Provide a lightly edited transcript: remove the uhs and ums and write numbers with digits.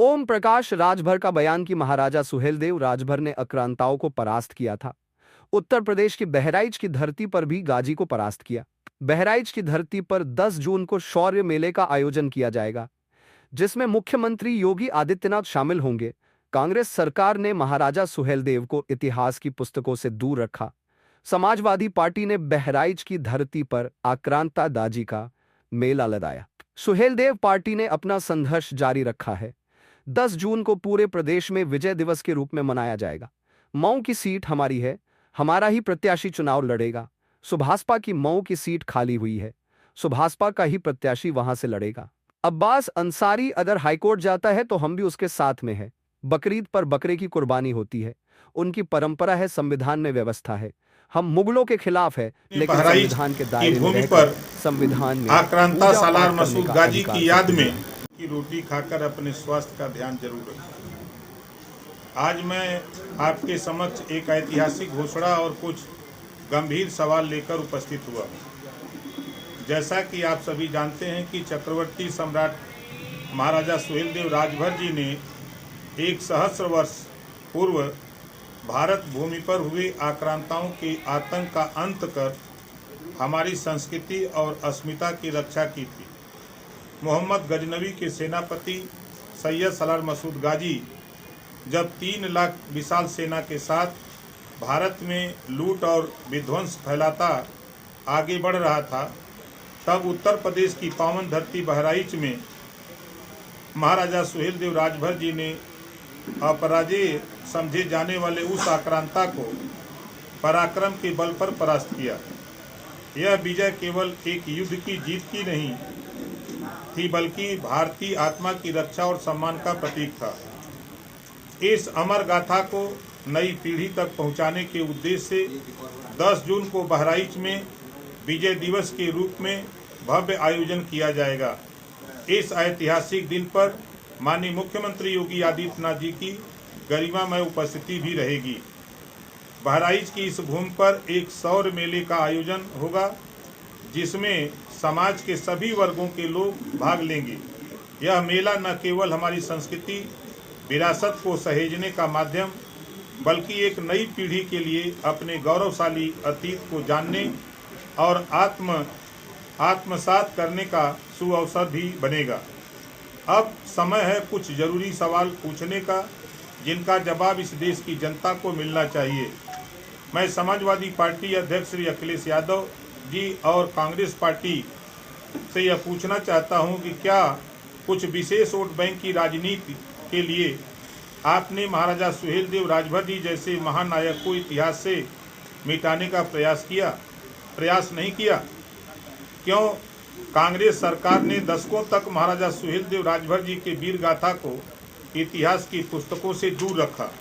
ओम प्रकाश राजभर का बयान कि महाराजा सुहेलदेव राजभर ने आक्रांताओं को परास्त किया था। उत्तर प्रदेश की बहराइच की धरती पर भी गाजी को परास्त किया। बहराइच की धरती पर 10 जून को शौर्य मेले का आयोजन किया जाएगा, जिसमें मुख्यमंत्री योगी आदित्यनाथ शामिल होंगे। कांग्रेस सरकार ने महाराजा सुहेलदेव को इतिहास की पुस्तकों से दूर रखा। समाजवादी पार्टी ने बहराइच की धरती पर आक्रांता दाजी का मेला लगाया। सुहेलदेव पार्टी ने अपना संघर्ष जारी रखा है। 10 जून को पूरे प्रदेश में विजय दिवस के रूप में मनाया जाएगा। मऊ की सीट हमारी है, हमारा ही प्रत्याशी चुनाव लड़ेगा। सुभाषपा की मऊ की सीट खाली हुई है, सुभाषपा का ही प्रत्याशी वहां से लड़ेगा। अब्बास अंसारी अगर हाईकोर्ट जाता है तो हम भी उसके साथ में है। बकरीद पर बकरे की कुर्बानी होती है, उनकी परंपरा है, संविधान में व्यवस्था है। हम मुगलों के खिलाफ है, लेकिन संविधान के दायरे में रहकर संविधान में आक्रांता सालार मसूद गाजी की याद में की रोटी खाकर अपने स्वास्थ्य का ध्यान जरूर रखें। आज मैं आपके समक्ष एक ऐतिहासिक घोषणा और कुछ गंभीर सवाल लेकर उपस्थित हुआ। जैसा कि आप सभी जानते हैं कि चक्रवर्ती सम्राट महाराजा सुहेलदेव राजभर जी ने एक सहस्र वर्ष पूर्व भारत भूमि पर हुए आक्रांताओं के आतंक का अंत कर हमारी संस्कृति और अस्मिता की रक्षा की थी। मोहम्मद गजनवी के सेनापति सैयद सालार मसूद गाजी जब 3 लाख विशाल सेना के साथ भारत में लूट और विध्वंस फैलाता आगे बढ़ रहा था, तब उत्तर प्रदेश की पावन धरती बहराइच में महाराजा सुहेलदेव राजभर जी ने अपराजेय समझे जाने वाले उस आक्रांता को पराक्रम के बल पर परास्त किया। यह विजय केवल एक युद्ध की जीत की नहीं थी, बल्कि भारतीय आत्मा की रक्षा और सम्मान का प्रतीक था। इस अमर गाथा को नई पीढ़ी तक पहुंचाने के उद्देश्य से 10 जून को बहराइच में विजय दिवस के रूप में भव्य आयोजन किया जाएगा। इस ऐतिहासिक दिन पर माननीय मुख्यमंत्री योगी आदित्यनाथ जी की गरिमामय उपस्थिति भी रहेगी। बहराइच की इस भूमि पर एक शौर्य मेले का आयोजन होगा, जिसमें समाज के सभी वर्गों के लोग भाग लेंगे। यह मेला न केवल हमारी संस्कृति विरासत को सहेजने का माध्यम, बल्कि एक नई पीढ़ी के लिए अपने गौरवशाली अतीत को जानने और आत्मसात करने का सुअवसर भी बनेगा। अब समय है कुछ जरूरी सवाल पूछने का, जिनका जवाब इस देश की जनता को मिलना चाहिए। मैं समाजवादी पार्टी अध्यक्ष श्री अखिलेश यादव जी और कांग्रेस पार्टी से यह पूछना चाहता हूं कि क्या कुछ विशेष वोट बैंक की राजनीति के लिए आपने महाराजा सुहेलदेव राजभर जी जैसे महानायक को इतिहास से मिटाने का प्रयास नहीं किया? क्यों कांग्रेस सरकार ने दशकों तक महाराजा सुहेलदेव राजभर जी के वीर गाथा को इतिहास की पुस्तकों से दूर रखा?